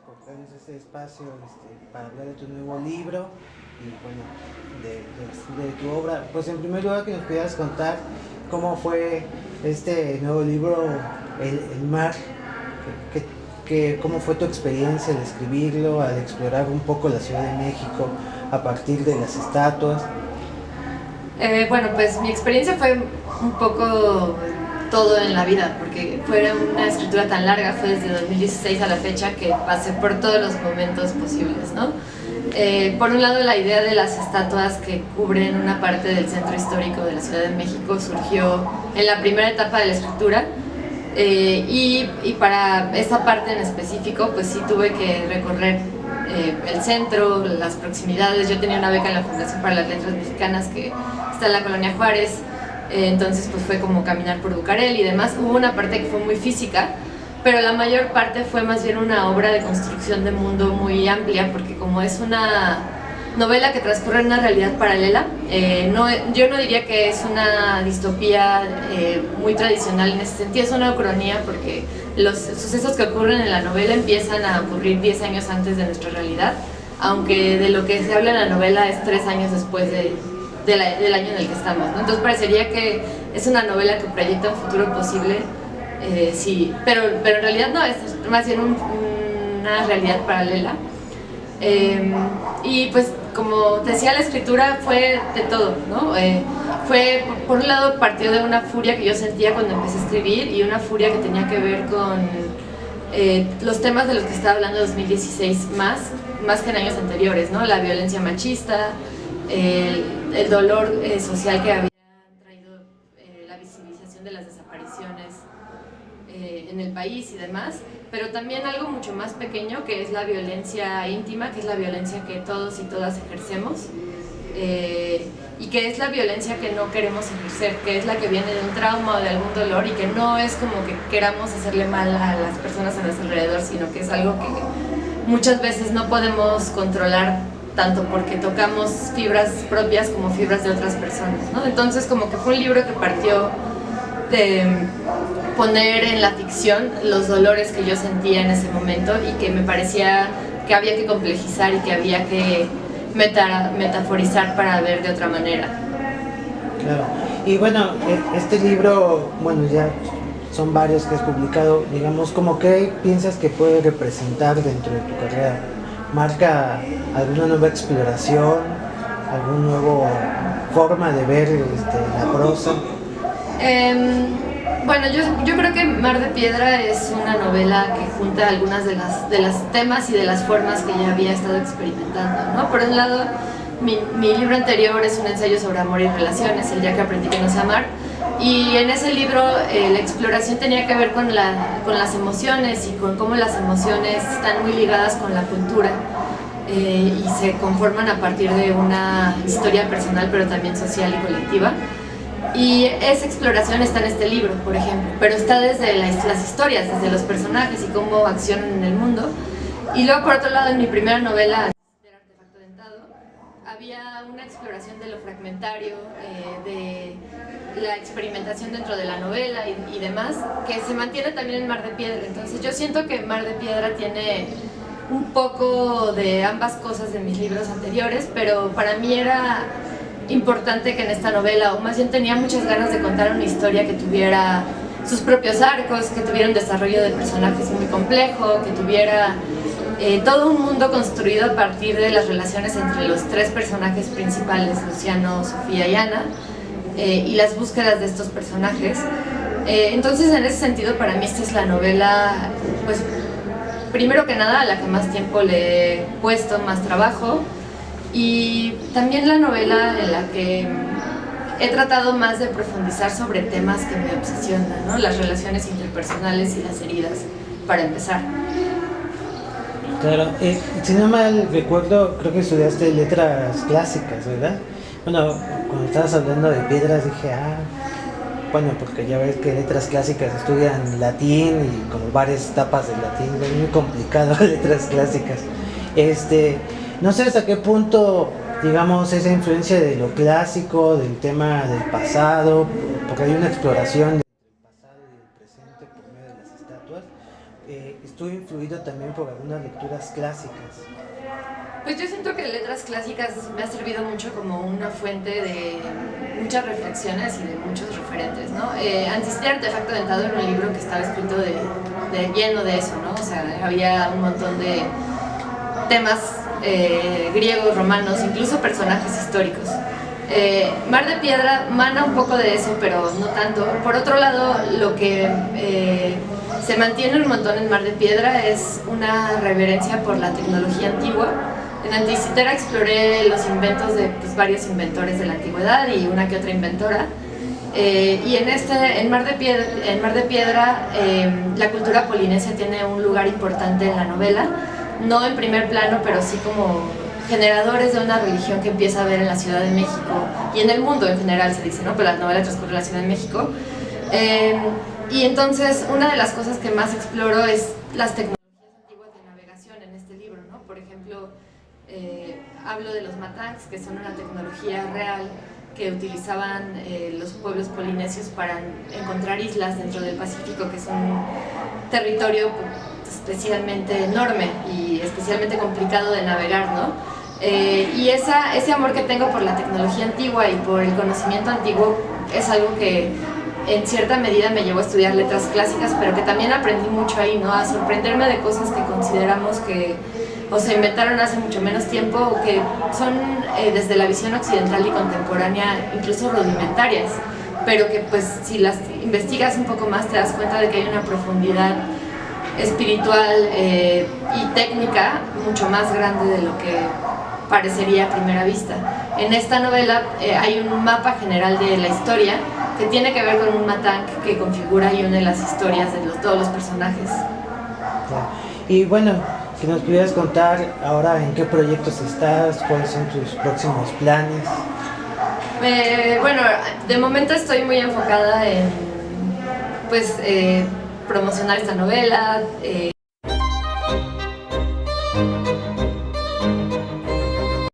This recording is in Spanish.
por darnos este espacio para hablar de tu nuevo libro y bueno, de tu obra. Pues en primer lugar que nos pudieras contar cómo fue este nuevo libro, El Mar, cómo fue tu experiencia al escribirlo, al explorar un poco la Ciudad de México a partir de las estatuas. Bueno, pues mi experiencia fue un poco todo en la vida, porque fue una escritura tan larga, fue desde 2016 a la fecha que pasé por todos los momentos posibles, ¿no? Por un lado, la idea de las estatuas que cubren una parte del centro histórico de la Ciudad de México surgió en la primera etapa de la escritura, y para esa parte en específico, pues sí tuve que recorrer el centro, las proximidades. Yo tenía una beca en la Fundación para las Letras Mexicanas que está en la Colonia Juárez, entonces pues fue como caminar por Bucarel y demás. Hubo una parte que fue muy física, pero la mayor parte fue más bien una obra de construcción de mundo muy amplia, porque como es una novela que transcurre en una realidad paralela, yo no diría que es una distopía muy tradicional en ese sentido, es una ucronía, porque los sucesos que ocurren en la novela empiezan a ocurrir 10 años antes de nuestra realidad, aunque de lo que se habla en la novela es 3 años después del año en el que estamos, ¿no? Entonces parecería que es una novela que proyecta un futuro posible, sí, pero en realidad no, es más bien una realidad paralela. Y pues como te decía, la escritura fue de todo, ¿no? Fue, por un lado, partió de una furia que yo sentía cuando empecé a escribir, y una furia que tenía que ver con los temas de los que estaba hablando en 2016 más que en años anteriores, ¿no? La violencia machista, el dolor social que había traído la visibilización de las desapariciones en el país y demás, pero también algo mucho más pequeño, que es la violencia íntima, que es la violencia que todos y todas ejercemos, y que es la violencia que no queremos ejercer, que es la que viene de un trauma o de algún dolor, y que no es como que queramos hacerle mal a las personas a nuestro alrededor, sino que es algo que muchas veces no podemos controlar, tanto porque tocamos fibras propias como fibras de otras personas, ¿no? Entonces como que fue un libro que partió de poner en la ficción los dolores que yo sentía en ese momento, y que me parecía que había que complejizar y que había que metaforizar para ver de otra manera. Claro. Y bueno, este libro, bueno, ya son varios que has publicado, digamos, ¿cómo qué piensas que puede representar dentro de tu carrera? ¿Marca alguna nueva exploración, alguna nueva forma de ver la prosa? Bueno, yo creo que Mar de Piedra es una novela que junta algunas de las temas y de las formas que ya había estado experimentando, ¿no? Por un lado, mi libro anterior es un ensayo sobre amor y relaciones, El día que aprendí que no sé amar, y en ese libro la exploración tenía que ver con las emociones, y con cómo las emociones están muy ligadas con la cultura, y se conforman a partir de una historia personal, pero también social y colectiva. Y esa exploración está en este libro, por ejemplo, pero está desde las historias, desde los personajes y cómo accionan en el mundo. Y luego, por otro lado, en mi primera novela, El artefacto dentado, había una exploración de lo fragmentario, de la experimentación dentro de la novela y demás, que se mantiene también en Mar de Piedra. Entonces yo siento que Mar de Piedra tiene un poco de ambas cosas de mis libros anteriores, pero para mí era importante que en esta novela, o más bien tenía muchas ganas de contar una historia que tuviera sus propios arcos, que tuviera un desarrollo de personajes muy complejo, que tuviera todo un mundo construido a partir de las relaciones entre los tres personajes principales, Luciano, Sofía y Ana, y las búsquedas de estos personajes. Entonces, en ese sentido, para mí esta es la novela, pues, primero que nada, a la que más tiempo le he puesto, más trabajo, y también la novela en la que he tratado más de profundizar sobre temas que me obsesionan, ¿no? Las relaciones interpersonales y las heridas, para empezar. Claro, si no mal recuerdo, creo que estudiaste letras clásicas, ¿verdad? Bueno, cuando estabas hablando de piedras dije, bueno, porque ya ves que letras clásicas estudian latín y como varias etapas del latín, es muy complicado letras clásicas. No sé hasta qué punto, digamos, esa influencia de lo clásico, del tema del pasado, porque hay una exploración del pasado y del presente por medio de las estatuas, estuvo influido también por algunas lecturas clásicas. Pues yo siento que Letras Clásicas me ha servido mucho como una fuente de muchas reflexiones y de muchos referentes, ¿no? Anticipar Artefacto Dentado era un libro que estaba escrito lleno de eso, ¿no? O sea, había un montón de temas griegos, romanos, incluso personajes históricos. Mar de Piedra mana un poco de eso, pero no tanto. Por otro lado, lo que se mantiene un montón en Mar de Piedra es una reverencia por la tecnología antigua. En Anticitera exploré los inventos de varios inventores de la antigüedad y una que otra inventora. Y en Mar de Piedra la cultura polinesia tiene un lugar importante en la novela, no en primer plano, pero sí como generadores de una religión que empieza a ver en la Ciudad de México y en el mundo en general, se dice, ¿no? Pero la novela transcurre en la Ciudad de México. Y entonces una de las cosas que más exploro es las tecnologías antiguas de navegación en este libro, ¿no? Por ejemplo, hablo de los matangs, que son una tecnología real que utilizaban los pueblos polinesios para encontrar islas dentro del Pacífico, que es un territorio especialmente enorme y especialmente complicado de navegar, ¿no? Y ese amor que tengo por la tecnología antigua y por el conocimiento antiguo es algo que en cierta medida me llevó a estudiar letras clásicas, pero que también aprendí mucho ahí, ¿no? A sorprenderme de cosas que consideramos que o se inventaron hace mucho menos tiempo o que son desde la visión occidental y contemporánea incluso rudimentarias, pero que pues si las investigas un poco más te das cuenta de que hay una profundidad espiritual y técnica mucho más grande de lo que parecería a primera vista. En esta novela hay un mapa general de la historia que tiene que ver con un matang que configura y une las historias de todos los personajes. Y bueno, que nos pudieras contar ahora en qué proyectos estás, cuáles son tus próximos planes. Bueno, de momento estoy muy enfocada en promocionar esta novela,